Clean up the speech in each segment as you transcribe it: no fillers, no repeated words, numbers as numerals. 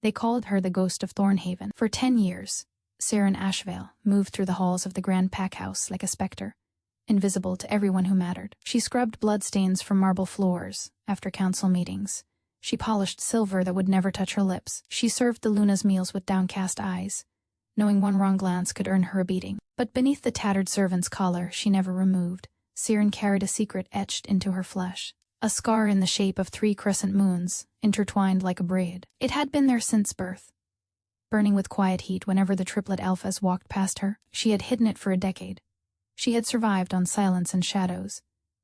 They called her the Ghost of Thornhaven. For 10 years, Siren Ashvale moved through the halls of the Grand Pack House like a spectre, invisible to everyone who mattered. She scrubbed bloodstains from marble floors after council meetings. She polished silver that would never touch her lips. She served the Luna's meals with downcast eyes, knowing one wrong glance could earn her a beating. But beneath the tattered servant's collar she never removed, Siren carried a secret etched into her flesh. A scar in the shape of 3 crescent moons, intertwined like a braid. It had been there since birth, burning with quiet heat whenever the Triplet alphas walked past her. She had hidden it for a decade. She had survived on silence and shadows.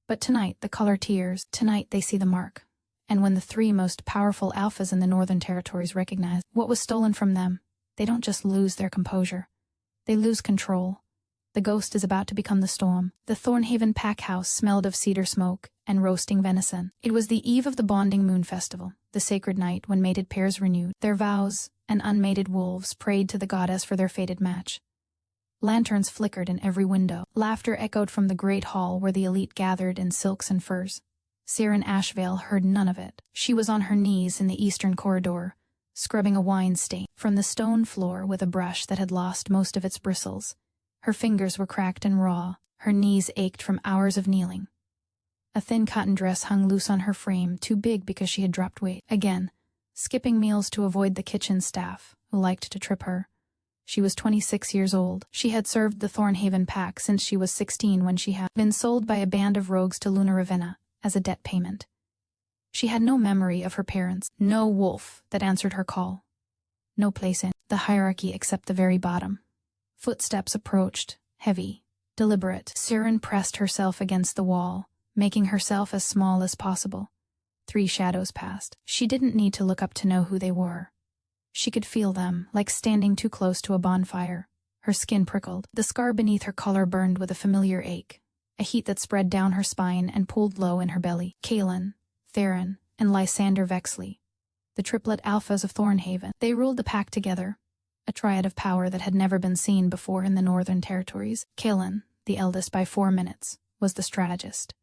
But tonight the color tears. Tonight they see the mark. And when the 3 most powerful alphas in the Northern Territories recognize what was stolen from them, they don't just lose their composure. They lose control. The ghost is about to become the storm. The Thornhaven pack house smelled of cedar smoke and roasting venison. It was the eve of the Bonding Moon Festival, the sacred night when mated pairs renewed their vows, and unmated wolves prayed to the goddess for their fated match. Lanterns flickered in every window. Laughter echoed from the great hall where the elite gathered in silks and furs. Siren Ashvale heard none of it. She was on her knees in the eastern corridor, scrubbing a wine stain from the stone floor with a brush that had lost most of its bristles. Her fingers were cracked and raw. Her knees ached from hours of kneeling. A thin cotton dress hung loose on her frame, too big because she had dropped weight. Again, skipping meals to avoid the kitchen staff, who liked to trip her. She was 26 years old. She had served the Thornhaven pack since she was 16 when she had been sold by a band of rogues to Lunar Ravenna as a debt payment. She had no memory of her parents, no wolf that answered her call. No place in the hierarchy except the very bottom. Footsteps approached, heavy, deliberate. Siren pressed herself against the wall, making herself as small as possible. 3 shadows passed. She didn't need to look up to know who they were. She could feel them, like standing too close to a bonfire. Her skin prickled. The scar beneath her collar burned with a familiar ache, a heat that spread down her spine and pooled low in her belly. Kaelin, Theron, and Lysander Vexley, the Triplet alphas of Thornhaven. They ruled the pack together, a triad of power that had never been seen before in the Northern Territories. Kaelin, the eldest by 4 minutes, was the strategist.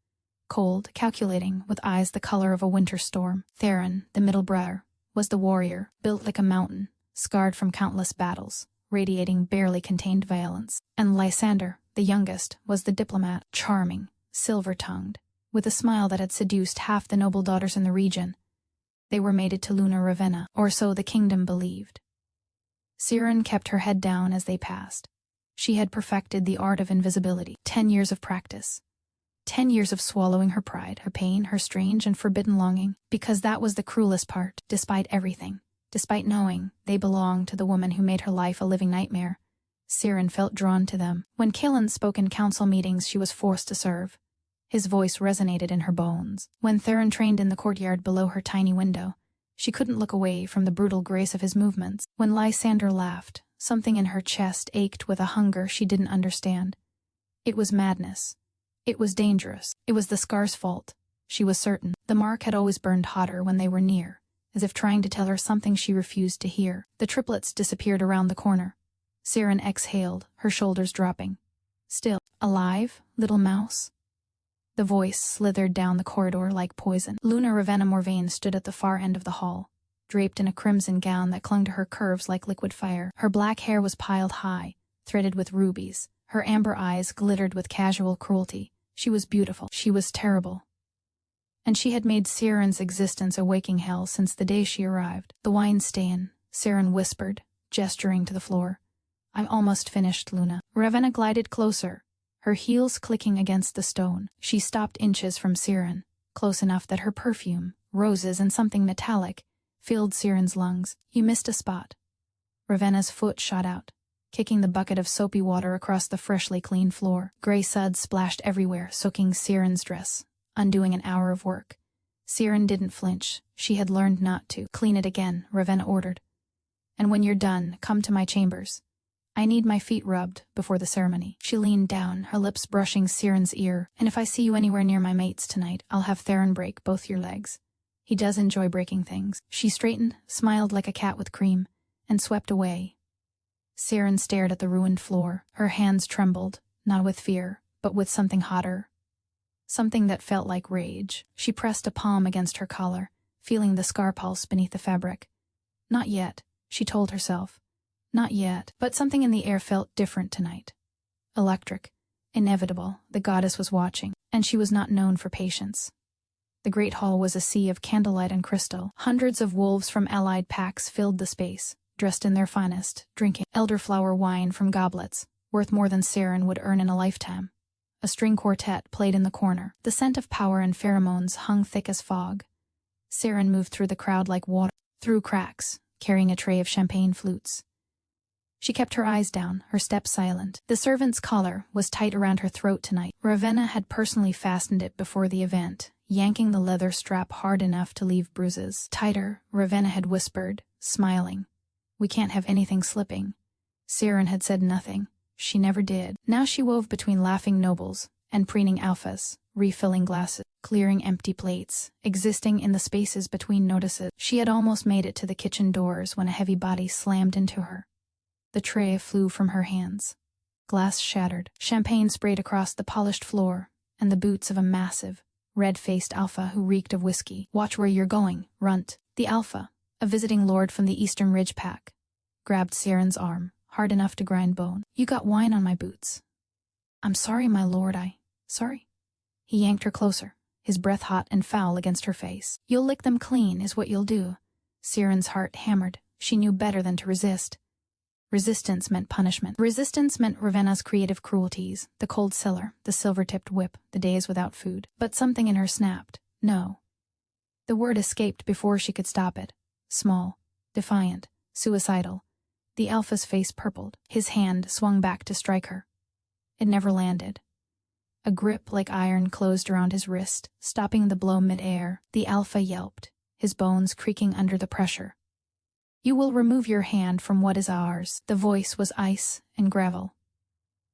Cold, calculating, with eyes the color of a winter storm. Theron, the middle brother, was the warrior, built like a mountain, scarred from countless battles, radiating barely contained violence. And Lysander, the youngest, was the diplomat, charming, silver-tongued, with a smile that had seduced half the noble daughters in the region. They were mated to Lunar Ravenna, or so the kingdom believed. Siren kept her head down as they passed. She had perfected the art of invisibility. 10 years of practice. 10 years of swallowing her pride, her pain, her strange and forbidden longing, because that was the cruelest part. Despite everything, despite knowing they belonged to the woman who made her life a living nightmare, Siren felt drawn to them. When Kaelin spoke in council meetings she was forced to serve. His voice resonated in her bones. When Theron trained in the courtyard below her tiny window, she couldn't look away from the brutal grace of his movements. When Lysander laughed, something in her chest ached with a hunger she didn't understand. It was madness. It was dangerous. It was the scar's fault. She was certain. The mark had always burned hotter when they were near, as if trying to tell her something she refused to hear. The triplets disappeared around the corner. Siren exhaled, her shoulders dropping. Still, alive, little mouse? The voice slithered down the corridor like poison. Lunar Ravenna Morvain stood at the far end of the hall, draped in a crimson gown that clung to her curves like liquid fire. Her black hair was piled high, threaded with rubies. Her amber eyes glittered with casual cruelty. She was beautiful. She was terrible. And she had made Siren's existence a waking hell since the day she arrived. The wine stain, Siren whispered, gesturing to the floor. I'm almost finished, Luna. Ravenna glided closer, her heels clicking against the stone. She stopped inches from Siren, close enough that her perfume, roses and something metallic, filled Siren's lungs. You missed a spot. Ravenna's foot shot out, kicking the bucket of soapy water across the freshly clean floor. Gray suds splashed everywhere, soaking Siren's dress, undoing an hour of work. Siren didn't flinch. She had learned not to. Clean it again, Ravenna ordered. And when you're done, come to my chambers. I need my feet rubbed before the ceremony. She leaned down, her lips brushing Siren's ear. And if I see you anywhere near my mates tonight, I'll have Theron break both your legs. He does enjoy breaking things. She straightened, smiled like a cat with cream, and swept away. Siren stared at the ruined floor. Her hands trembled, not with fear, but with something hotter. Something that felt like rage. She pressed a palm against her collar, feeling the scar pulse beneath the fabric. Not yet, she told herself. Not yet, but something in the air felt different tonight. Electric, inevitable, the goddess was watching, and she was not known for patience. The great hall was a sea of candlelight and crystal. Hundreds of wolves from allied packs filled the space, dressed in their finest, drinking elderflower wine from goblets, worth more than Saren would earn in a lifetime. A string quartet played in the corner. The scent of power and pheromones hung thick as fog. Saren moved through the crowd like water, through cracks, carrying a tray of champagne flutes. She kept her eyes down, her step silent. The servant's collar was tight around her throat tonight. Ravenna had personally fastened it before the event, yanking the leather strap hard enough to leave bruises. Tighter, Ravenna had whispered, smiling. "We can't have anything slipping." Saren had said nothing. She never did. Now she wove between laughing nobles and preening alphas, refilling glasses, clearing empty plates, existing in the spaces between notices. She had almost made it to the kitchen doors when a heavy body slammed into her. The tray flew from her hands. Glass shattered, champagne sprayed across the polished floor, and the boots of a massive, red-faced alpha who reeked of whiskey. "Watch where you're going, runt." The alpha, a visiting lord from the Eastern Ridge Pack, grabbed Saren's arm, hard enough to grind bone. "You got wine on my boots." "I'm sorry, my lord, sorry." He yanked her closer, his breath hot and foul against her face. "You'll lick them clean, is what you'll do." Saren's heart hammered. She knew better than to resist. Resistance meant punishment. Resistance meant Ravenna's creative cruelties, the cold cellar, the silver-tipped whip, the days without food. But something in her snapped. No. The word escaped before she could stop it. Small, defiant, suicidal. The alpha's face purpled. His hand swung back to strike her. It never landed. A grip like iron closed around his wrist, stopping the blow mid-air. The alpha yelped, his bones creaking under the pressure. "You will remove your hand from what is ours." The voice was ice and gravel.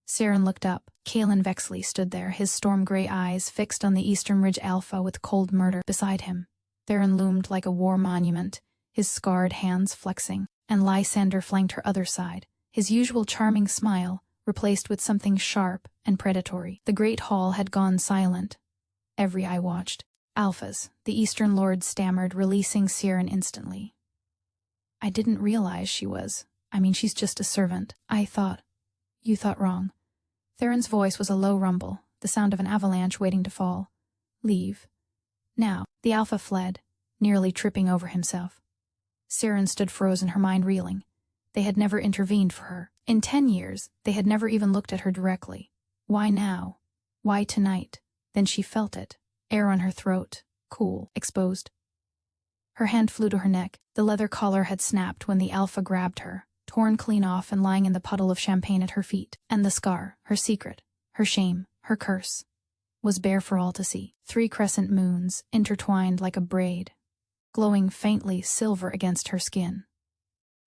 Saren looked up. Kalen Vexley stood there, his storm-gray eyes fixed on the Eastern Ridge Alpha with cold murder beside him. Theron loomed like a war monument, his scarred hands flexing, and Lysander flanked her other side, his usual charming smile replaced with something sharp and predatory. The great hall had gone silent. Every eye watched. "Alphas," the Eastern Lord stammered, releasing Saren instantly. "I didn't realize she's just a servant. You thought wrong." Theron's voice was a low rumble, the sound of an avalanche waiting to fall. "Leave. Now." The alpha fled, nearly tripping over himself. Saren stood frozen, her mind reeling. They had never intervened for her. In 10 years, they had never even looked at her directly. Why now? Why tonight? Then she felt it. Air on her throat, cool, exposed. Her hand flew to her neck. The leather collar had snapped when the alpha grabbed her, torn clean off and lying in the puddle of champagne at her feet. And the scar, her secret, her shame, her curse, was bare for all to see. 3 crescent moons, intertwined like a braid, glowing faintly silver against her skin.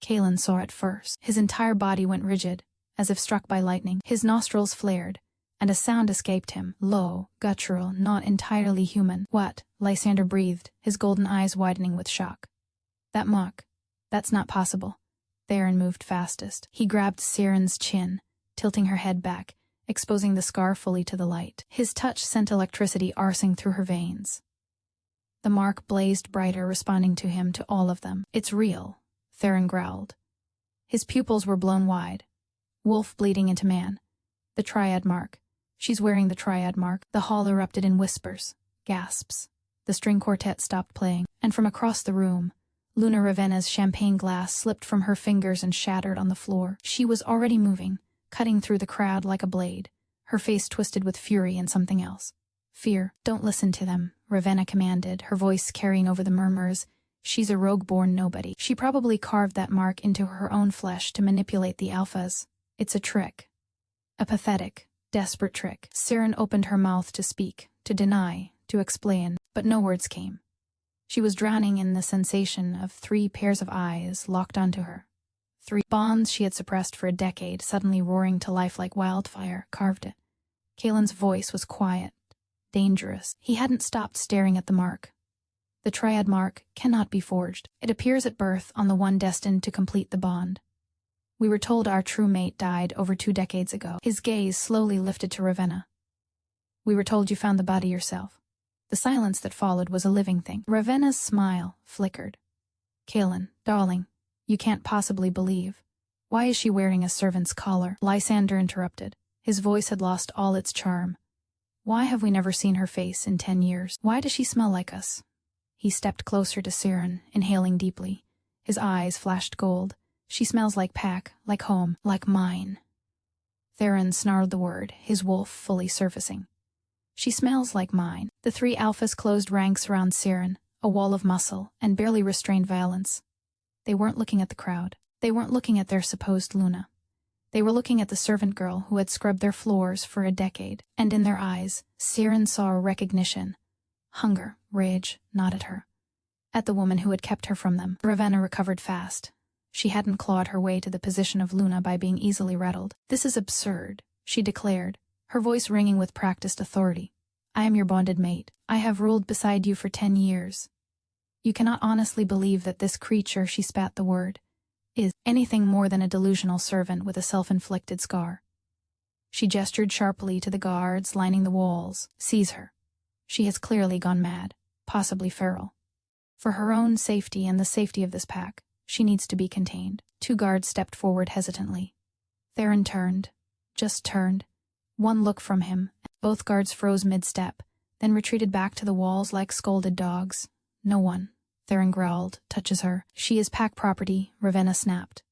Kalen saw it first. His entire body went rigid, as if struck by lightning. His nostrils flared, and a sound escaped him, low, guttural, not entirely human. "What?" Lysander breathed, his golden eyes widening with shock. "That muck. That's not possible." Theron moved fastest. He grabbed Saren's chin, tilting her head back, exposing the scar fully to the light. His touch sent electricity arsing through her veins. The mark blazed brighter, responding to him, to all of them. "It's real," Theron growled. His pupils were blown wide. Wolf bleeding into man. The triad mark. She's wearing the triad mark. The hall erupted in whispers, gasps. The string quartet stopped playing, and from across the room, Luna Ravenna's champagne glass slipped from her fingers and shattered on the floor. She was already moving, cutting through the crowd like a blade, her face twisted with fury and something else. "Fear. Don't listen to them," Ravenna commanded, her voice carrying over the murmurs. "She's a rogue-born nobody. She probably carved that mark into her own flesh to manipulate the alphas. It's a trick. A pathetic, desperate trick." Saren opened her mouth to speak, to deny, to explain, but no words came. She was drowning in the sensation of 3 pairs of eyes locked onto her. 3 bonds she had suppressed for a decade, suddenly roaring to life like wildfire, carved it. Kalen's voice was quiet, dangerous. He hadn't stopped staring at the mark. "The triad mark cannot be forged. It appears at birth on the one destined to complete the bond. We were told our true mate died over 2 decades ago." His gaze slowly lifted to Ravenna. "We were told you found the body yourself." The silence that followed was a living thing. Ravenna's smile flickered. "Kalen, darling, You can't possibly believe. Why is she wearing a servant's collar? Lysander interrupted. His voice had lost all its charm. Why have we never seen her face in 10 years? Why does she smell like us? He stepped closer to Siren, inhaling deeply. His eyes flashed gold. She smells like pack, like home, like mine. Theron snarled the word, his wolf fully surfacing. She smells like mine. The three alphas closed ranks around Siren, a wall of muscle and barely restrained violence. They weren't looking at the crowd. They weren't looking at their supposed Luna. They were looking at the servant girl who had scrubbed their floors for a decade, and in their eyes, Siren saw recognition. Hunger, rage, not at her. At the woman who had kept her from them. Ravenna recovered fast. She hadn't clawed her way to the position of Luna by being easily rattled. This is absurd, she declared, her voice ringing with practiced authority. I am your bonded mate. I have ruled beside you for 10 years. You cannot honestly believe that this creature, she spat the word, is anything more than a delusional servant with a self-inflicted scar. She gestured sharply to the guards lining the walls. Seize her. She has clearly gone mad, possibly feral. For her own safety and the safety of this pack, she needs to be contained. 2 guards stepped forward hesitantly. Theron turned. Just turned. One look from him. Both guards froze mid-step, then retreated back to the walls like scolded dogs. No one, Theron growled, touches her. She is pack property, Ravenna snapped.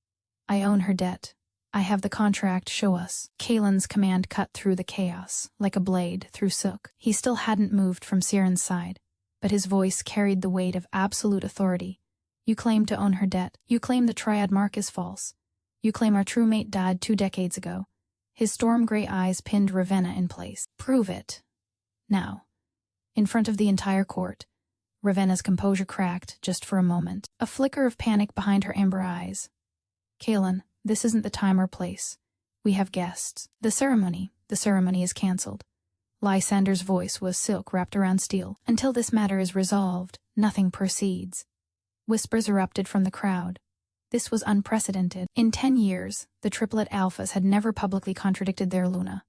I own her debt. I have the contract, show us. Kaelin's command cut through the chaos, like a blade through silk. He still hadn't moved from Siren's side, but his voice carried the weight of absolute authority. You claim to own her debt. You claim the triad mark is false. You claim our true mate died 2 decades ago. His storm-gray eyes pinned Ravenna in place. Prove it. Now. In front of the entire court. Ravenna's composure cracked, just for a moment. A flicker of panic behind her amber eyes. Kaelin, this isn't the time or place. We have guests. The ceremony is cancelled. Lysander's voice was silk wrapped around steel. Until this matter is resolved, nothing proceeds. Whispers erupted from the crowd. This was unprecedented. In 10 years, the Triplet alphas had never publicly contradicted their Luna.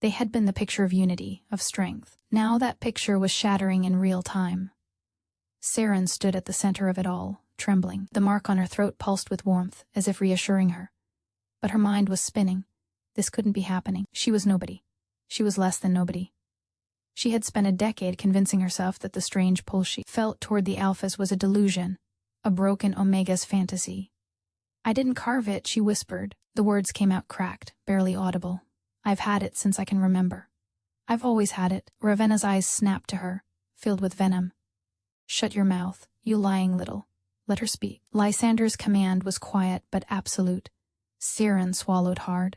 They had been the picture of unity, of strength. Now that picture was shattering in real time. Siren stood at the center of it all, trembling. The mark on her throat pulsed with warmth, as if reassuring her. But her mind was spinning. This couldn't be happening. She was nobody. She was less than nobody. She had spent a decade convincing herself that the strange pull she felt toward the alphas was a delusion, a broken Omega's fantasy. I didn't carve it, she whispered. The words came out cracked, barely audible. I've had it since I can remember. I've always had it. Ravenna's eyes snapped to her, filled with venom. Shut your mouth, you lying little. Let her speak. Lysander's command was quiet but absolute. Siren swallowed hard.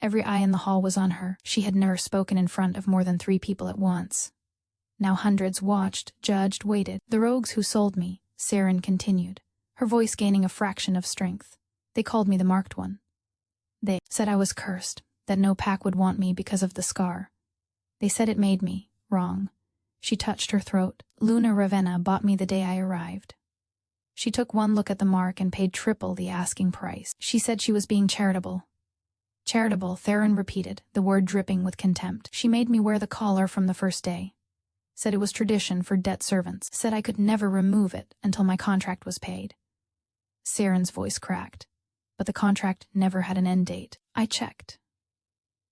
Every eye in the hall was on her. She had never spoken in front of more than 3 people at once. Now hundreds watched, judged, waited. The rogues who sold me, Siren continued, her voice gaining a fraction of strength. They called me the Marked One. They said I was cursed, that no pack would want me because of the scar. They said it made me wrong. She touched her throat. Luna Ravenna bought me the day I arrived. She took one look at the mark and paid triple the asking price. She said she was being charitable. Charitable, Theron repeated, the word dripping with contempt. She made me wear the collar from the first day. Said it was tradition for debt servants. Said I could never remove it until my contract was paid. Siren's voice cracked. But the contract never had an end date. I checked.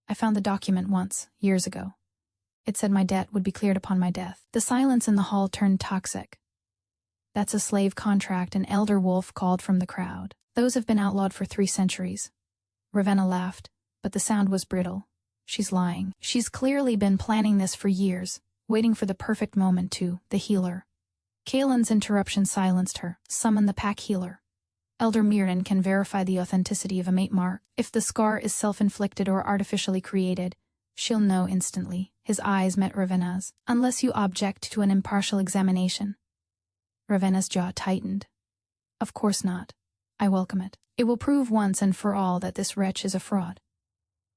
I found the document once, years ago. It said my debt would be cleared upon my death. The silence in the hall turned toxic. That's a slave contract, an elder wolf called from the crowd. Those have been outlawed for 3 centuries. Ravenna laughed, but the sound was brittle. She's lying. She's clearly been planning this for years, waiting for the perfect moment to, the healer. Kaelin's interruption silenced her. Summon the pack healer. Elder Mirren can verify the authenticity of a mate mark. If the scar is self-inflicted or artificially created, she'll know instantly. His eyes met Ravenna's. Unless you object to an impartial examination. Ravenna's jaw tightened. Of course not. I welcome it. It will prove once and for all that this wretch is a fraud.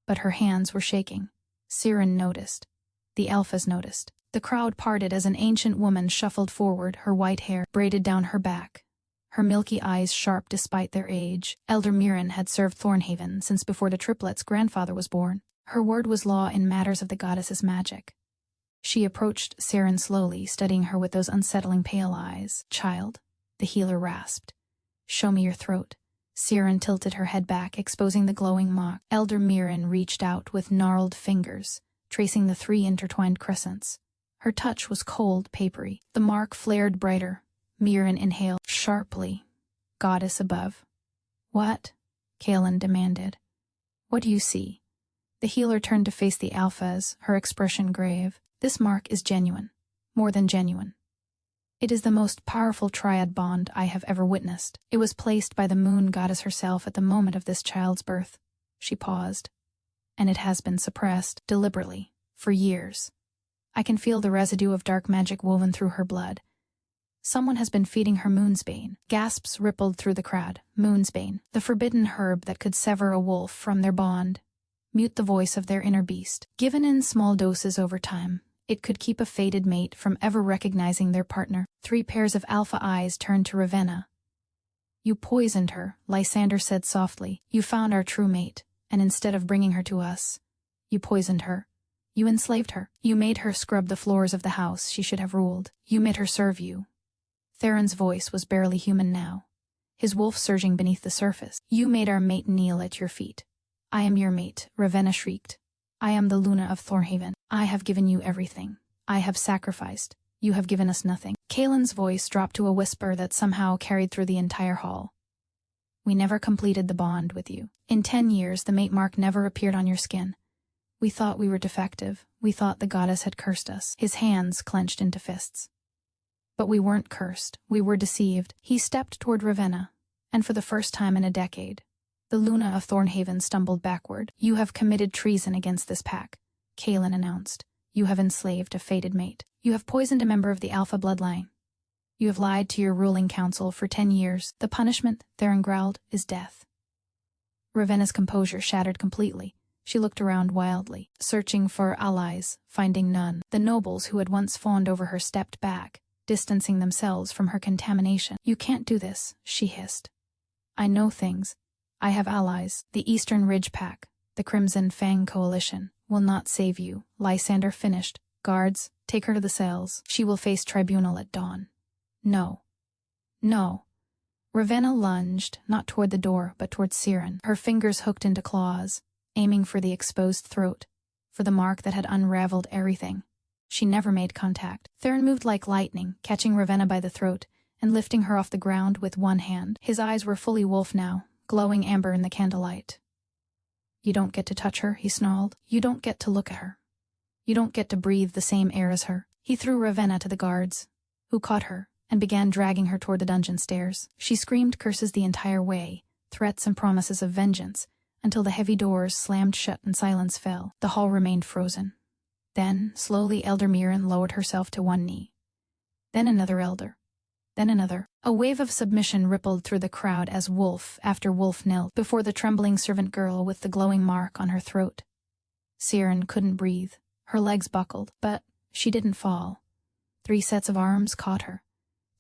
But her hands were shaking. Siren noticed. The alphas noticed. The crowd parted as an ancient woman shuffled forward, her white hair braided down her back. Her milky eyes sharp despite their age. Elder Mirren had served Thornhaven since before the Triplet's grandfather was born. Her word was law in matters of the goddess's magic. She approached Siren slowly, studying her with those unsettling pale eyes. Child, the healer rasped. Show me your throat. Siren tilted her head back, exposing the glowing mark. Elder Mirren reached out with gnarled fingers, tracing the 3 intertwined crescents. Her touch was cold, papery. The mark flared brighter. Mirren inhaled sharply. Goddess above. What? Kaelin demanded. What do you see? The healer turned to face the alphas, her expression grave. This mark is genuine. More than genuine. It is the most powerful triad bond I have ever witnessed. It was placed by the moon goddess herself at the moment of this child's birth. She paused. And it has been suppressed, deliberately, for years. I can feel the residue of dark magic woven through her blood. Someone has been feeding her moonsbane. Gasps rippled through the crowd. Moonsbane, the forbidden herb that could sever a wolf from their bond, mute the voice of their inner beast. Given in small doses over time, it could keep a fated mate from ever recognizing their partner. 3 pairs of alpha eyes turned to Ravenna. You poisoned her, Lysander said softly. You found our true mate, and instead of bringing her to us, you poisoned her. You enslaved her. You made her scrub the floors of the house she should have ruled. You made her serve you. Theron's voice was barely human now, his wolf surging beneath the surface. You made our mate kneel at your feet. I am your mate, Ravenna shrieked. I am the Luna of Thornhaven. I have given you everything. I have sacrificed. You have given us nothing. Kaelin's voice dropped to a whisper that somehow carried through the entire hall. We never completed the bond with you. In 10 years, the mate mark never appeared on your skin. We thought we were defective. We thought the goddess had cursed us. His hands clenched into fists. But we weren't cursed. We were deceived. He stepped toward Ravenna, and for the first time in a decade, the Luna of Thornhaven stumbled backward. You have committed treason against this pack, Kaelin announced. You have enslaved a fated mate. You have poisoned a member of the Alpha bloodline. You have lied to your ruling council for 10 years. The punishment, Theron growled, is death. Ravenna's composure shattered completely. She looked around wildly, searching for allies, finding none. The nobles who had once fawned over her stepped back, distancing themselves from her contamination. You can't do this, she hissed. I know things. I have allies. The Eastern Ridge Pack, the Crimson Fang Coalition, will not save you, Lysander finished. Guards, take her to the cells. She will face tribunal at dawn. No. No. Ravenna lunged, not toward the door, but toward Siren, her fingers hooked into claws, aiming for the exposed throat, for the mark that had unraveled everything. She never made contact. Theron moved like lightning, catching Ravenna by the throat and lifting her off the ground with one hand. His eyes were fully wolf now, glowing amber in the candlelight. You don't get to touch her, he snarled. You don't get to look at her. You don't get to breathe the same air as her. He threw Ravenna to the guards, who caught her and began dragging her toward the dungeon stairs. She screamed curses the entire way, threats and promises of vengeance, until the heavy doors slammed shut and silence fell. The hall remained frozen. Then, slowly, Elder Mirren lowered herself to one knee. Then another elder. Then another. A wave of submission rippled through the crowd as wolf after wolf knelt before the trembling servant girl with the glowing mark on her throat. Siren couldn't breathe. Her legs buckled, but she didn't fall. 3 sets of arms caught her.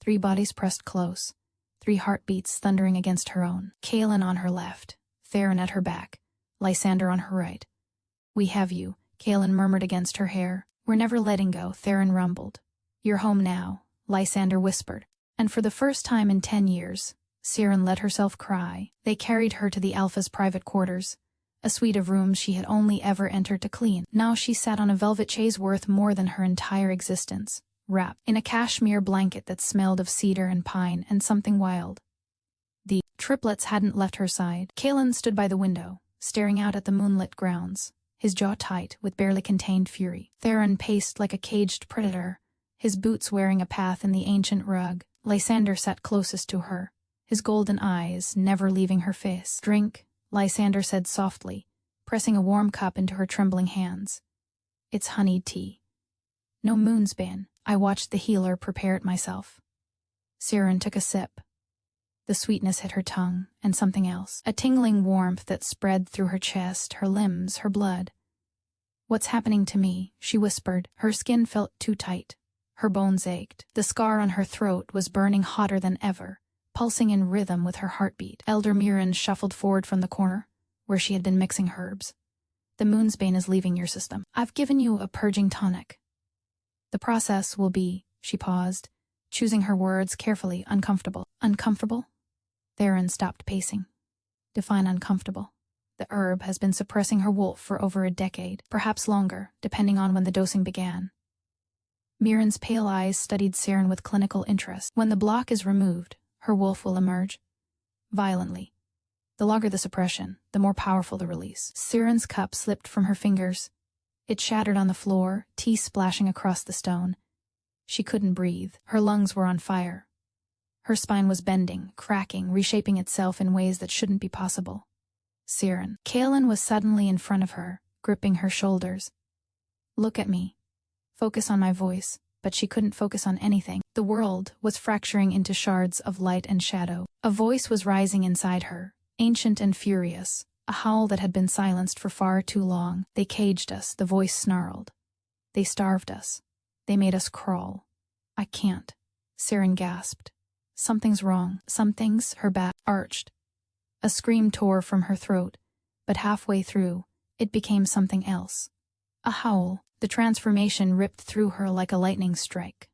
3 bodies pressed close. 3 heartbeats thundering against her own. Kaelin on her left, Theron at her back, Lysander on her right. We have you, Kaelin murmured against her hair. We're never letting go, Theron rumbled. You're home now, Lysander whispered. And for the first time in 10 years, Siren let herself cry. They carried her to the Alpha's private quarters, a suite of rooms she had only ever entered to clean. Now she sat on a velvet chaise worth more than her entire existence, wrapped in a cashmere blanket that smelled of cedar and pine and something wild. The triplets hadn't left her side. Kaelin stood by the window, staring out at the moonlit grounds, his jaw tight with barely contained fury. Theron paced like a caged predator, his boots wearing a path in the ancient rug. Lysander sat closest to her, his golden eyes never leaving her face. Drink, Lysander said softly, pressing a warm cup into her trembling hands. It's honeyed tea. No moonsbane. I watched the healer prepare it myself. Siren took a sip. The sweetness hit her tongue, and something else. A tingling warmth that spread through her chest, her limbs, her blood. What's happening to me? She whispered. Her skin felt too tight. Her bones ached. The scar on her throat was burning hotter than ever, pulsing in rhythm with her heartbeat. Elder Mirren shuffled forward from the corner, where she had been mixing herbs. The moonsbane is leaving your system. I've given you a purging tonic. The process will be, she paused, choosing her words carefully, uncomfortable. Uncomfortable? Theron stopped pacing. Define uncomfortable. The herb has been suppressing her wolf for over a decade, perhaps longer, depending on when the dosing began. Mirren's pale eyes studied Saren with clinical interest. When the block is removed, her wolf will emerge. Violently. The longer the suppression, the more powerful the release. Saren's cup slipped from her fingers. It shattered on the floor, tea splashing across the stone. She couldn't breathe. Her lungs were on fire. Her spine was bending, cracking, reshaping itself in ways that shouldn't be possible. Saren. Kaelin was suddenly in front of her, gripping her shoulders. Look at me. Focus on my voice, but she couldn't focus on anything. The world was fracturing into shards of light and shadow. A voice was rising inside her, ancient and furious, a howl that had been silenced for far too long. They caged us, the voice snarled. They starved us. They made us crawl. I can't. Saren gasped. Something's wrong. Something's. Her back arched. A scream tore from her throat, but halfway through, it became something else. A howl. The transformation ripped through her like a lightning strike.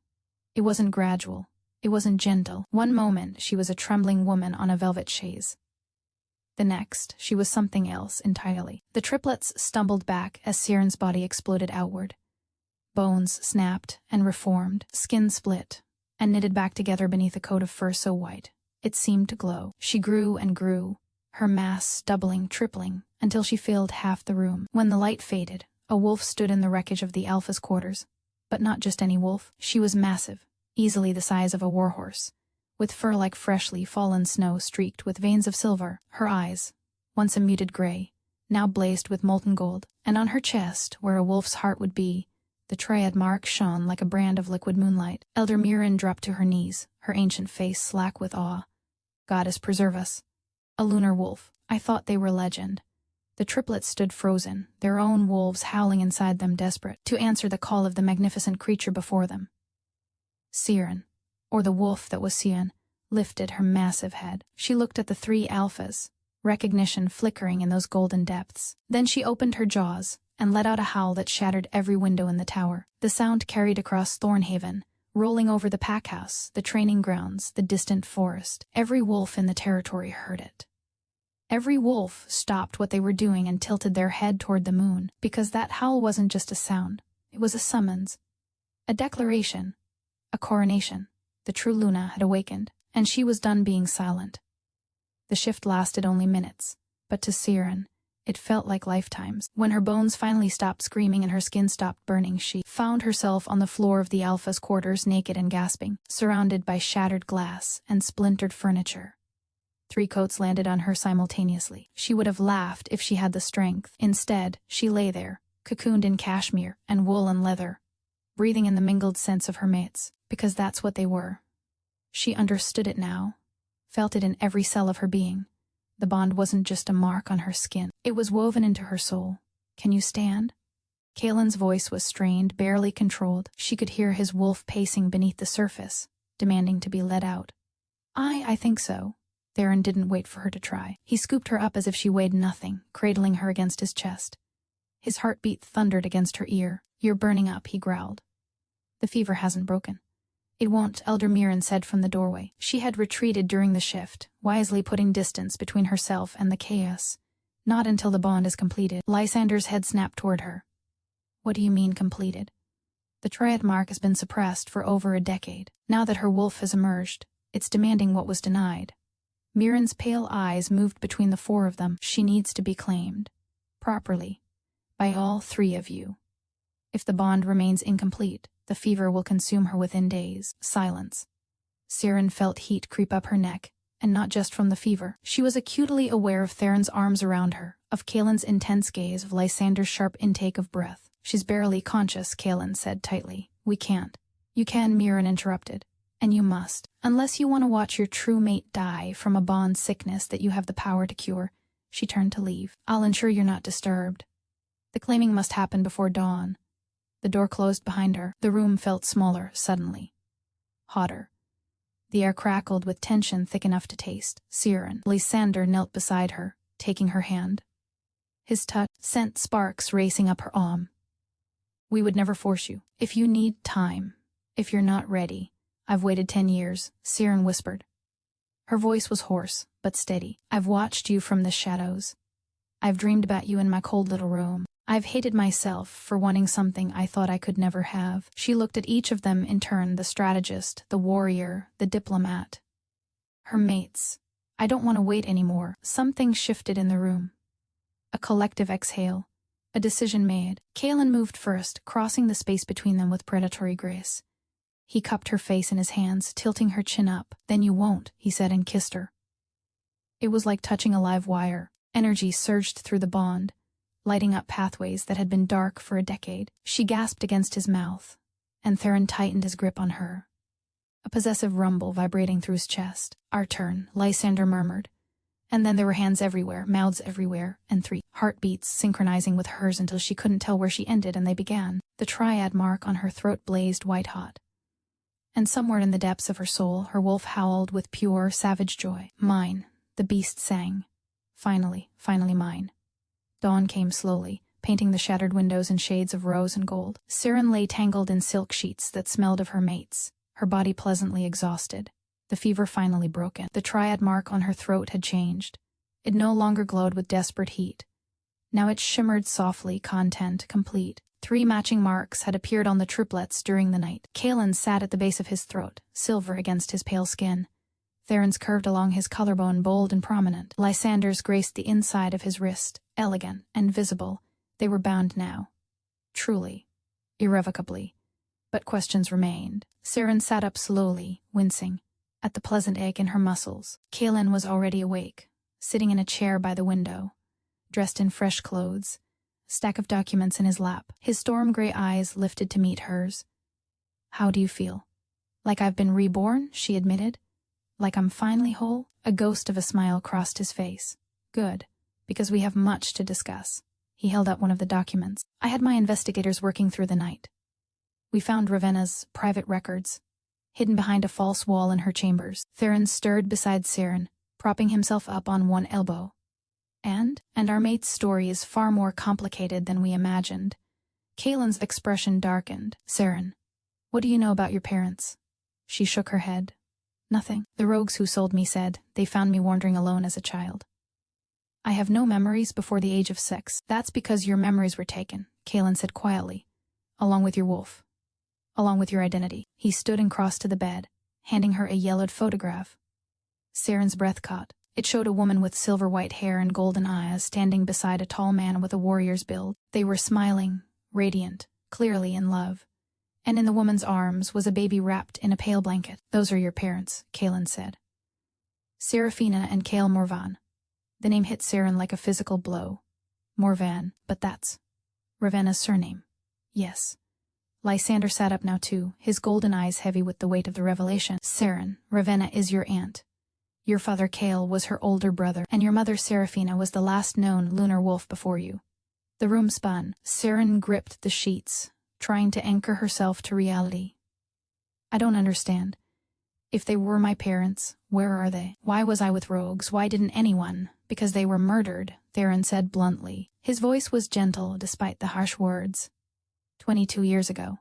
It wasn't gradual. It wasn't gentle. One moment, she was a trembling woman on a velvet chaise. The next, she was something else entirely. The triplets stumbled back as Saren's body exploded outward. Bones snapped and reformed, skin split, and knitted back together beneath a coat of fur so white it seemed to glow. She grew and grew, her mass doubling, tripling, until she filled half the room. When the light faded, a wolf stood in the wreckage of the Alpha's quarters. But not just any wolf. She was massive, easily the size of a warhorse, with fur like freshly fallen snow streaked with veins of silver. Her eyes, once a muted gray, now blazed with molten gold, and on her chest, where a wolf's heart would be, the triad mark shone like a brand of liquid moonlight. Elder Mirren dropped to her knees, her ancient face slack with awe. Goddess preserve us. A lunar wolf. I thought they were legend. The triplets stood frozen, their own wolves howling inside them, desperate to answer the call of the magnificent creature before them. Saren, or the wolf that was Sian, lifted her massive head. She looked at the three alphas, recognition flickering in those golden depths. Then she opened her jaws and let out a howl that shattered every window in the tower. The sound carried across Thornhaven, rolling over the packhouse, the training grounds, the distant forest. Every wolf in the territory heard it. Every wolf stopped what they were doing and tilted their head toward the moon, because that howl wasn't just a sound. It was a summons, a declaration, a coronation. The true Luna had awakened, and she was done being silent. The shift lasted only minutes, but to Saren, it felt like lifetimes. When her bones finally stopped screaming and her skin stopped burning, she found herself on the floor of the Alpha's quarters, naked and gasping, surrounded by shattered glass and splintered furniture. 3 coats landed on her simultaneously. She would have laughed if she had the strength. Instead, she lay there, cocooned in cashmere and wool and leather, breathing in the mingled scents of her mates, because that's what they were. She understood it now, felt it in every cell of her being. The bond wasn't just a mark on her skin. It was woven into her soul. Can you stand? Kaelin's voice was strained, barely controlled. She could hear his wolf pacing beneath the surface, demanding to be let out. I think so. Theron didn't wait for her to try. He scooped her up as if she weighed nothing, cradling her against his chest. His heartbeat thundered against her ear. You're burning up, he growled. The fever hasn't broken. It won't, Elder Mirren said from the doorway. She had retreated during the shift, wisely putting distance between herself and the chaos. Not until the bond is completed. Lysander's head snapped toward her. What do you mean completed? The triad mark has been suppressed for over a decade. Now that her wolf has emerged, it's demanding what was denied. Mirren's pale eyes moved between the 4 of them. She needs to be claimed. Properly. By all 3 of you. If the bond remains incomplete, the fever will consume her within days. Silence. Saren felt heat creep up her neck, and not just from the fever. She was acutely aware of Theron's arms around her, of Kaelin's intense gaze, of Lysander's sharp intake of breath. She's barely conscious, Kaelin said tightly. We can't. You can, Mirren interrupted. And you must. Unless you want to watch your true mate die from a bond sickness that you have the power to cure. She turned to leave. I'll ensure you're not disturbed. The claiming must happen before dawn. The door closed behind her. The room felt smaller, suddenly. Hotter. The air crackled with tension thick enough to taste. Saren. Lysander knelt beside her, taking her hand. His touch sent sparks racing up her arm. We would never force you. If you need time, if you're not ready. I've waited 10 years, Saren whispered. Her voice was hoarse, but steady. I've watched you from the shadows. I've dreamed about you in my cold little room. I've hated myself for wanting something I thought I could never have. She looked at each of them in turn, the strategist, the warrior, the diplomat. Her mates. I don't want to wait anymore. Something shifted in the room. A collective exhale. A decision made. Kaelin moved first, crossing the space between them with predatory grace. He cupped her face in his hands, tilting her chin up. Then you won't, he said, and kissed her. It was like touching a live wire. Energy surged through the bond, lighting up pathways that had been dark for a decade. She gasped against his mouth, and Theron tightened his grip on her. A possessive rumble vibrating through his chest. Our turn, Lysander murmured. And then there were hands everywhere, mouths everywhere, and 3 heartbeats synchronizing with hers until she couldn't tell where she ended and they began. The triad mark on her throat blazed white-hot. And somewhere in the depths of her soul, her wolf howled with pure, savage joy. Mine, the beast sang. Finally, finally mine. Dawn came slowly, painting the shattered windows in shades of rose and gold. Siren lay tangled in silk sheets that smelled of her mates, her body pleasantly exhausted. The fever finally broken. The triad mark on her throat had changed. It no longer glowed with desperate heat. Now it shimmered softly, content complete. 3 matching marks had appeared on the triplets during the night. Kaelin sat at the base of his throat, silver against his pale skin. Theron's curved along his collarbone, bold and prominent. Lysander's graced the inside of his wrist, elegant and visible. They were bound now. Truly. Irrevocably. But questions remained. Siren sat up slowly, wincing at the pleasant ache in her muscles. Kaelin was already awake, sitting in a chair by the window, dressed in fresh clothes, a stack of documents in his lap. His storm gray eyes lifted to meet hers. How do you feel? Like I've been reborn, she admitted. Like I'm finally whole? A ghost of a smile crossed his face. Good, because we have much to discuss. He held up one of the documents. I had my investigators working through the night. We found Ravenna's private records, hidden behind a false wall in her chambers. Theron stirred beside Siren, propping himself up on one elbow. And our mate's story is far more complicated than we imagined. Kaelin's expression darkened. Siren, what do you know about your parents? She shook her head. Nothing. The rogues who sold me said they found me wandering alone as a child. I have no memories before the age of 6. That's because your memories were taken, Kaelin said quietly, along with your wolf. Along with your identity. He stood and crossed to the bed, handing her a yellowed photograph. Siren's breath caught. It showed a woman with silver-white hair and golden eyes standing beside a tall man with a warrior's build. They were smiling, radiant, clearly in love. And in the woman's arms was a baby wrapped in a pale blanket. Those are your parents, Kaelin said. Serafina and Kael Morvan. The name hit Siren like a physical blow. Morvan, but that's Ravenna's surname. Yes. Lysander sat up now too, his golden eyes heavy with the weight of the revelation. Siren, Ravenna is your aunt. Your father Kael was her older brother, and your mother Serafina was the last known lunar wolf before you. The room spun. Siren gripped the sheets, trying to anchor herself to reality. I don't understand. If they were my parents, where are they? Why was I with rogues? Why didn't anyone? Because they were murdered, Theron said bluntly. His voice was gentle despite the harsh words. 22 years ago.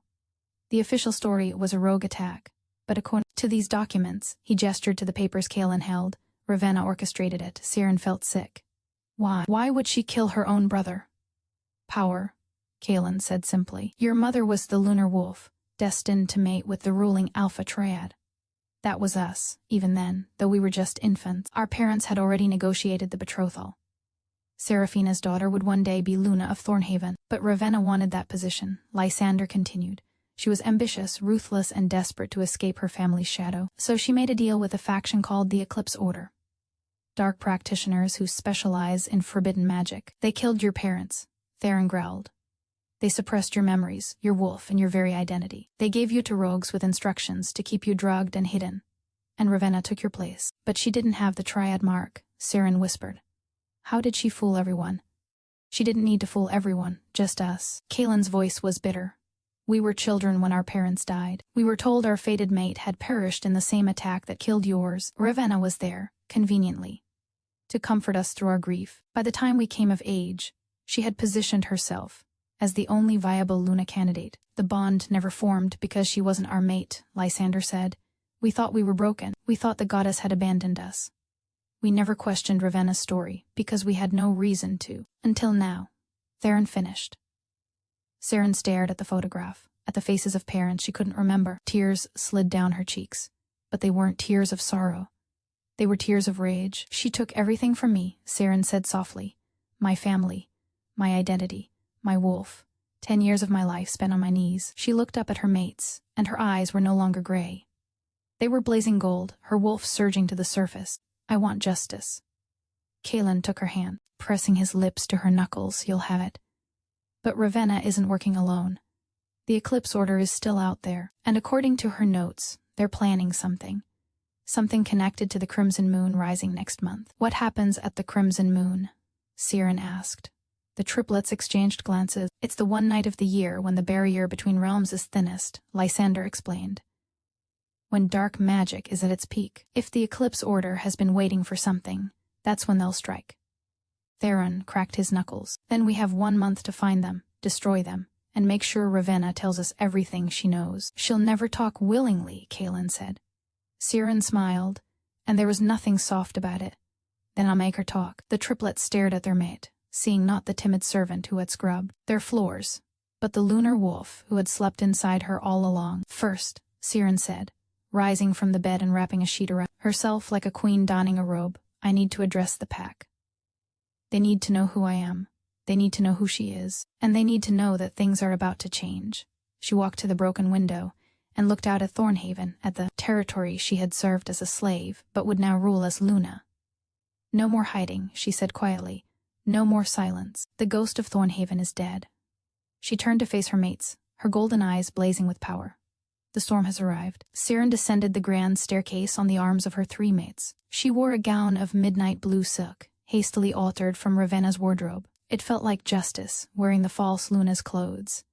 The official story was a rogue attack, but according to these documents, he gestured to the papers Kaelin held, Ravenna orchestrated it. Siren felt sick. Why? Why would she kill her own brother? Power, Kaelin said simply. Your mother was the lunar wolf, destined to mate with the ruling alpha triad. That was us, even then, though we were just infants. Our parents had already negotiated the betrothal. Serafina's daughter would one day be Luna of Thornhaven, but Ravenna wanted that position, Lysander continued. She was ambitious, ruthless, and desperate to escape her family's shadow, so she made a deal with a faction called the Eclipse Order. Dark practitioners who specialize in forbidden magic. They killed your parents, Theron growled. They suppressed your memories, your wolf, and your very identity. They gave you to rogues with instructions to keep you drugged and hidden. And Ravenna took your place. But she didn't have the triad mark, Siren whispered. How did she fool everyone? She didn't need to fool everyone, just us. Kaelin's voice was bitter. We were children when our parents died. We were told our fated mate had perished in the same attack that killed yours. Ravenna was there, conveniently, to comfort us through our grief. By the time we came of age, she had positioned herself as the only viable Luna candidate. The bond never formed because she wasn't our mate, Lysander said. We thought we were broken. We thought the goddess had abandoned us. We never questioned Ravenna's story, because we had no reason to. Until now. Theron finished. Saren stared at the photograph, at the faces of parents she couldn't remember. Tears slid down her cheeks. But they weren't tears of sorrow. They were tears of rage. She took everything from me, Saren said softly. My family. My identity. My wolf. 10 years of my life spent on my knees. She looked up at her mates, and her eyes were no longer gray. They were blazing gold, her wolf surging to the surface. I want justice. Kaelin took her hand, pressing his lips to her knuckles. You'll have it. But Ravenna isn't working alone. The eclipse order is still out there, and according to her notes, they're planning something. Something connected to the Crimson Moon rising next month. What happens at the Crimson Moon? Saren asked. The triplets exchanged glances. It's the one night of the year when the barrier between realms is thinnest, Lysander explained. When dark magic is at its peak. If the eclipse order has been waiting for something, that's when they'll strike. Theron cracked his knuckles. Then we have 1 month to find them, destroy them, and make sure Ravenna tells us everything she knows. She'll never talk willingly, Kaelin said. Saren smiled, and there was nothing soft about it. Then I'll make her talk. The triplets stared at their mate, seeing not the timid servant who had scrubbed their floors, but the lunar wolf who had slept inside her all along. First, Saren said, rising from the bed and wrapping a sheet around herself like a queen donning a robe, I need to address the pack. They need to know who I am. They need to know who she is, and they need to know that things are about to change. She walked to the broken window and looked out at Thornhaven, at the territory she had served as a slave, but would now rule as Luna. No more hiding, she said quietly. No more silence. The ghost of Thornhaven is dead. She turned to face her mates, her golden eyes blazing with power. The storm has arrived. Saren descended the grand staircase on the arms of her 3 mates. She wore a gown of midnight blue silk, hastily altered from Ravenna's wardrobe. It felt like justice, wearing the false Luna's clothes.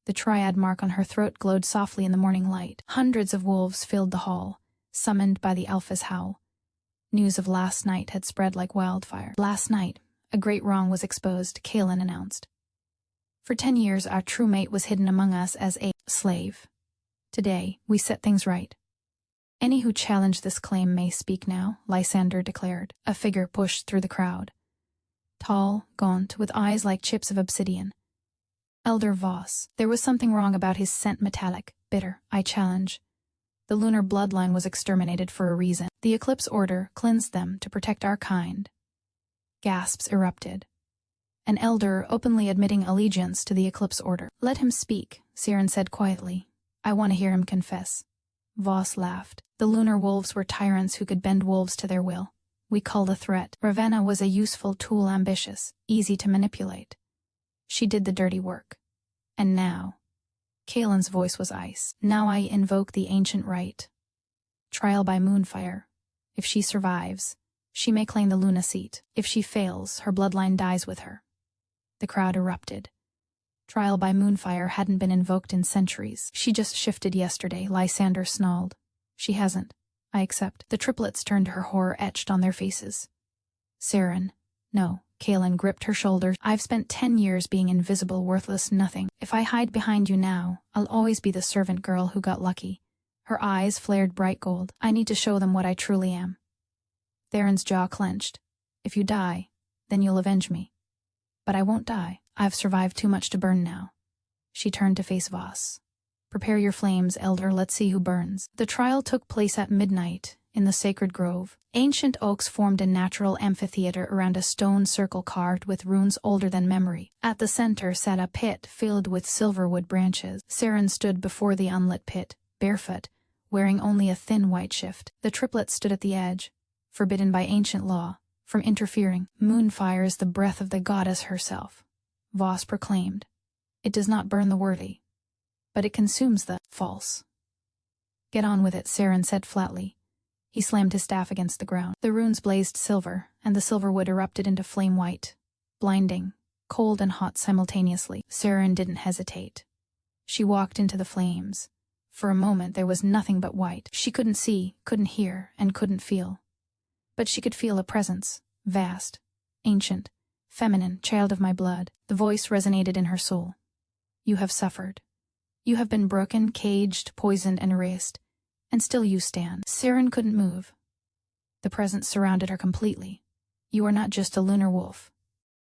The triad mark on her throat glowed softly in the morning light. Hundreds of wolves filled the hall, summoned by the alpha's howl. News of last night had spread like wildfire. Last night, a great wrong was exposed, Kaelin announced. For 10 years our true mate was hidden among us as a slave. Today, we set things right. Any who challenge this claim may speak now, Lysander declared. A figure pushed through the crowd. Tall, gaunt, with eyes like chips of obsidian. Elder Voss. There was something wrong about his scent, metallic, bitter. I challenge. The lunar bloodline was exterminated for a reason. The eclipse order cleansed them to protect our kind. Gasps erupted. An elder openly admitting allegiance to the eclipse order. Let him speak, Saren said quietly. I want to hear him confess. Voss laughed. The lunar wolves were tyrants who could bend wolves to their will. We called a threat. Ravenna was a useful tool, ambitious, easy to manipulate. She did the dirty work. And now, Kaelin's voice was ice. Now I invoke the ancient right. Trial by moonfire. If she survives, she may claim the Luna seat. If she fails, her bloodline dies with her. The crowd erupted. Trial by moonfire hadn't been invoked in centuries. She just shifted yesterday, Lysander snarled. She hasn't. I accept. The triplets turned to her, horror etched on their faces. Saren. No. Kaelin gripped her shoulders. I've spent 10 years being invisible, worthless, nothing. If I hide behind you now, I'll always be the servant girl who got lucky. Her eyes flared bright gold. I need to show them what I truly am. Theron's jaw clenched. If you die, then you'll avenge me. But I won't die. I've survived too much to burn now. She turned to face Voss. Prepare your flames, Elder, let's see who burns. The trial took place at midnight, in the sacred grove. Ancient oaks formed a natural amphitheater around a stone circle carved with runes older than memory. At the center sat a pit filled with silverwood branches. Saren stood before the unlit pit, barefoot, wearing only a thin white shift. The triplets stood at the edge, forbidden by ancient law from interfering. Moonfire is the breath of the goddess herself, Voss proclaimed. It does not burn the worthy, but it consumes the false. Get on with it, Saren said flatly. He slammed his staff against the ground. The runes blazed silver, and the silverwood erupted into flame white, blinding, cold and hot simultaneously. Saren didn't hesitate. She walked into the flames. For a moment there was nothing but white. She couldn't see, couldn't hear, and couldn't feel. But she could feel a presence, vast, ancient, feminine, child of my blood. The voice resonated in her soul. You have suffered. You have been broken, caged, poisoned, and erased. And still you stand. Saren couldn't move. The presence surrounded her completely. You are not just a lunar wolf.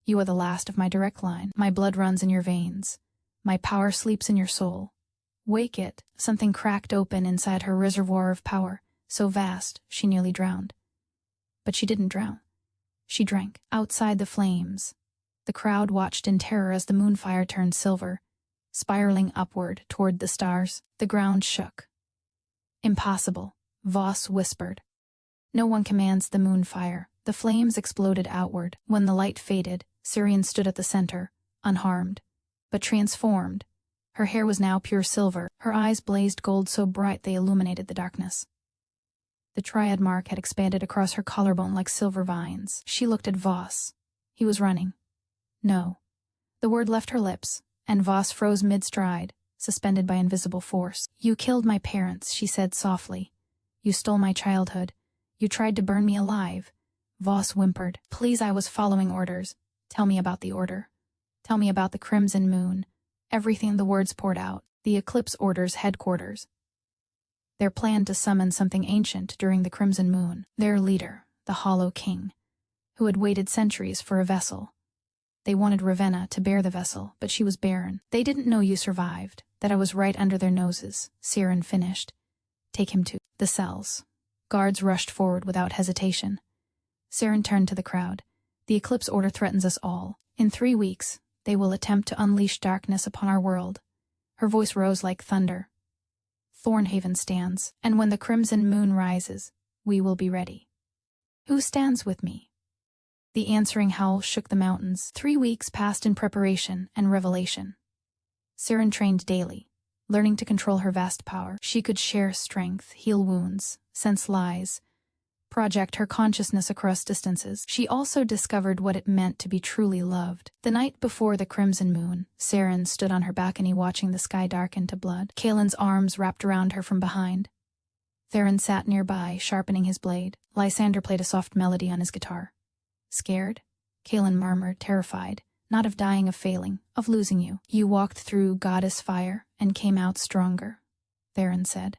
You are the last of my direct line. My blood runs in your veins. My power sleeps in your soul. Wake it. Something cracked open inside her reservoir of power, so vast she nearly drowned. But she didn't drown. She drank. Outside the flames, the crowd watched in terror as the moonfire turned silver, spiraling upward toward the stars. The ground shook. Impossible, Voss whispered. No one commands the moonfire. The flames exploded outward. When the light faded, Syrian stood at the center, unharmed, but transformed. Her hair was now pure silver. Her eyes blazed gold so bright they illuminated the darkness. The triad mark had expanded across her collarbone like silver vines. She looked at Voss. He was running. No. The word left her lips, and Voss froze mid-stride, suspended by invisible force. You killed my parents, she said softly. You stole my childhood. You tried to burn me alive. Voss whimpered. Please, I was following orders. Tell me about the order. Tell me about the crimson moon. Everything. The words poured out. The eclipse order's headquarters. Their plan to summon something ancient during the crimson moon. Their leader, the Hollow King, who had waited centuries for a vessel. They wanted Ravenna to bear the vessel, but she was barren. They didn't know you survived, that I was right under their noses, Siren finished. Take him to the cells. Guards rushed forward without hesitation. Siren turned to the crowd. The eclipse order threatens us all. In 3 weeks, they will attempt to unleash darkness upon our world. Her voice rose like thunder. Thornhaven stands, and when the crimson moon rises, we will be ready. Who stands with me? The answering howl shook the mountains. 3 weeks passed in preparation and revelation. Siren trained daily, learning to control her vast power. She could share strength, heal wounds, sense lies, project her consciousness across distances. She also discovered what it meant to be truly loved. The night before the crimson moon, Siren stood on her balcony watching the sky darken to blood. Kaelin's arms wrapped around her from behind. Theron sat nearby, sharpening his blade. Lysander played a soft melody on his guitar. Scared? Kaelin murmured, terrified, not of dying, of failing, of losing you. You walked through goddess fire and came out stronger, Theron said.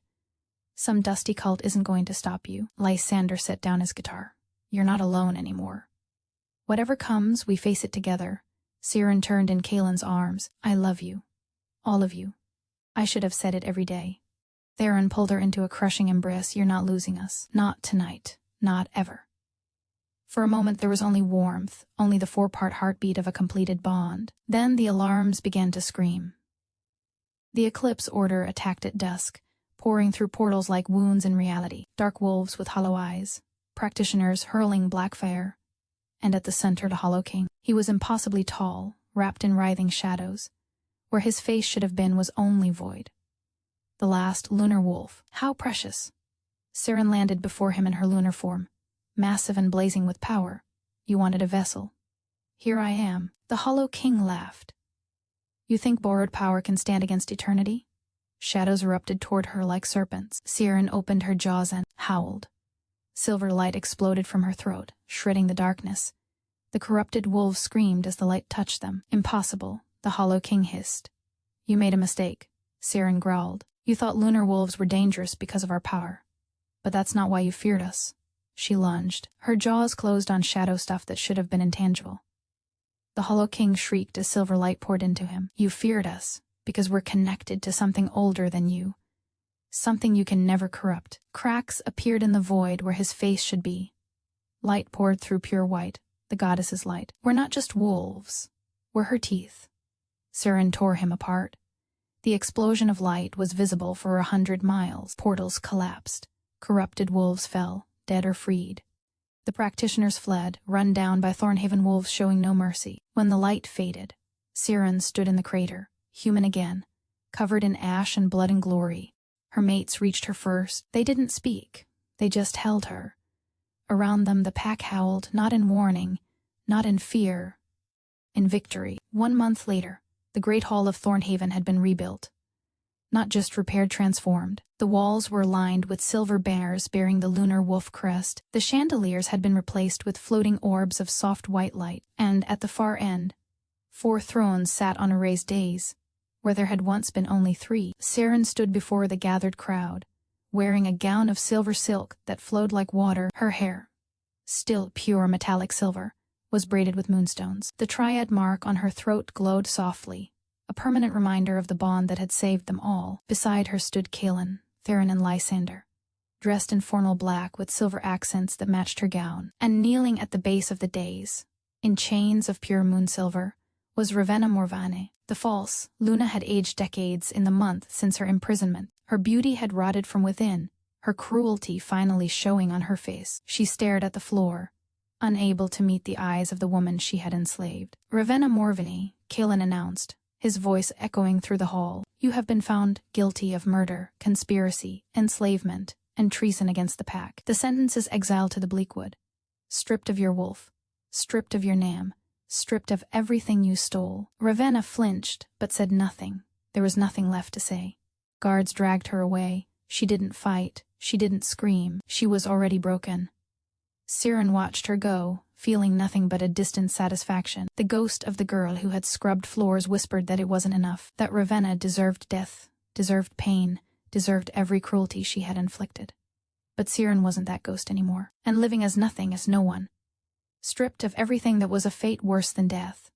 Some dusty cult isn't going to stop you. Lysander set down his guitar. You're not alone anymore. Whatever comes, we face it together. Siren turned in Kaelin's arms. I love you. All of you. I should have said it every day. Theron pulled her into a crushing embrace. You're not losing us. Not tonight. Not ever. For a moment there was only warmth, only the 4-part heartbeat of a completed bond. Then the alarms began to scream. The eclipse order attacked at dusk, pouring through portals like wounds in reality, dark wolves with hollow eyes, practitioners hurling black fire, and at the center the Hollow King. He was impossibly tall, wrapped in writhing shadows. Where his face should have been was only void. The last lunar wolf. How precious! Siren landed before him in her lunar form, massive and blazing with power. You wanted a vessel. Here I am. The Hollow King laughed. You think borrowed power can stand against eternity? Shadows erupted toward her like serpents. Siren opened her jaws and howled. Silver light exploded from her throat, shredding the darkness. The corrupted wolves screamed as the light touched them. Impossible, the Hollow King hissed. You made a mistake, Siren growled. You thought lunar wolves were dangerous because of our power. But that's not why you feared us. She lunged. Her jaws closed on shadow stuff that should have been intangible. The Hollow King shrieked as silver light poured into him. You feared us, because we're connected to something older than you. Something you can never corrupt. Cracks appeared in the void where his face should be. Light poured through pure white, the goddess's light. We're not just wolves. We're her teeth. Siren tore him apart. The explosion of light was visible for 100 miles. Portals collapsed. Corrupted wolves fell, dead or freed. The practitioners fled, run down by Thornhaven wolves showing no mercy. When the light faded, Siren stood in the crater, human again, covered in ash and blood and glory. Her mates reached her first. They didn't speak. They just held her. Around them the pack howled, not in warning, not in fear, in victory. 1 month later, the Great Hall of Thornhaven had been rebuilt. Not just repaired, transformed. The walls were lined with silver banners bearing the lunar wolf crest. The chandeliers had been replaced with floating orbs of soft white light, and at the far end, 4 thrones sat on a raised dais, where there had once been only 3. Siren stood before the gathered crowd, wearing a gown of silver silk that flowed like water. Her hair, still pure metallic silver, was braided with moonstones. The triad mark on her throat glowed softly, a permanent reminder of the bond that had saved them all. Beside her stood Kaelin, Theron and Lysander, dressed in formal black with silver accents that matched her gown. And kneeling at the base of the dais, in chains of pure moonsilver, was Ravenna Morvane. The false Luna had aged decades in the month since her imprisonment. Her beauty had rotted from within, her cruelty finally showing on her face. She stared at the floor, unable to meet the eyes of the woman she had enslaved. "Ravenna Morvane," Kaelin announced, his voice echoing through the hall. "You have been found guilty of murder, conspiracy, enslavement, and treason against the pack. The sentence is exile to the Bleakwood. Stripped of your wolf, stripped of your Nam, stripped of everything you stole." Ravenna flinched, but said nothing. There was nothing left to say. Guards dragged her away. She didn't fight. She didn't scream. She was already broken. Siren watched her go, feeling nothing but a distant satisfaction. The ghost of the girl who had scrubbed floors whispered that it wasn't enough, that Ravenna deserved death, deserved pain, deserved every cruelty she had inflicted. But Siren wasn't that ghost anymore, and living as nothing, as no one. Stripped of everything that was a fate worse than death.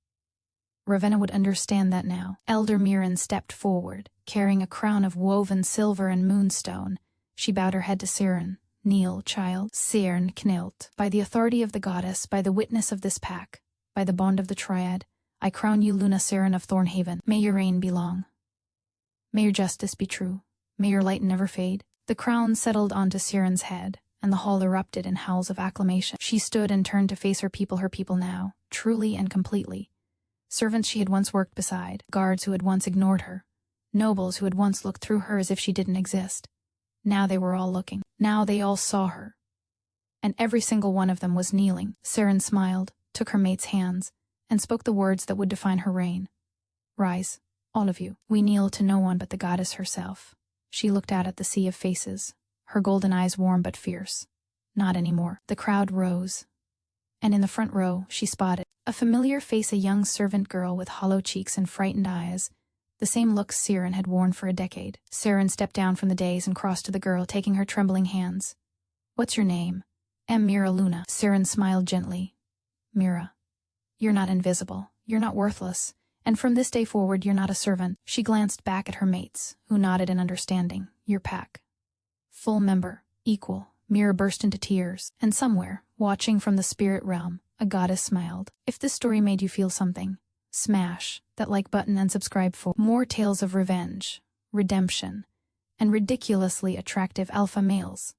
Ravenna would understand that now. Elder Mirren stepped forward, carrying a crown of woven silver and moonstone. She bowed her head to Siren. "Kneel, child." Siren knelt. "By the authority of the goddess, by the witness of this pack, by the bond of the triad, I crown you Luna Siren of Thornhaven. May your reign be long. May your justice be true. May your light never fade." The crown settled onto Siren's head, and the hall erupted in howls of acclamation. She stood and turned to face her people now, truly and completely. Servants she had once worked beside, guards who had once ignored her, nobles who had once looked through her as if she didn't exist. Now they were all looking. Now they all saw her. And every single one of them was kneeling. Siren smiled, took her mate's hands, and spoke the words that would define her reign. "Rise, all of you. We kneel to no one but the goddess herself." She looked out at the sea of faces, her golden eyes warm but fierce. Not anymore. The crowd rose. And in the front row, she spotted a familiar face, a young servant girl with hollow cheeks and frightened eyes, the same look Siren had worn for a decade. Siren stepped down from the dais and crossed to the girl, taking her trembling hands. "What's your name?" "Mira Luna." Siren smiled gently. "Mira, you're not invisible, you're not worthless, and from this day forward you're not a servant." She glanced back at her mates, who nodded in understanding. "Your pack. Full member, equal." Mira burst into tears, and somewhere, watching from the spirit realm, a goddess smiled. If this story made you feel something, smash that like button and subscribe for more tales of revenge, redemption, and ridiculously attractive alpha males.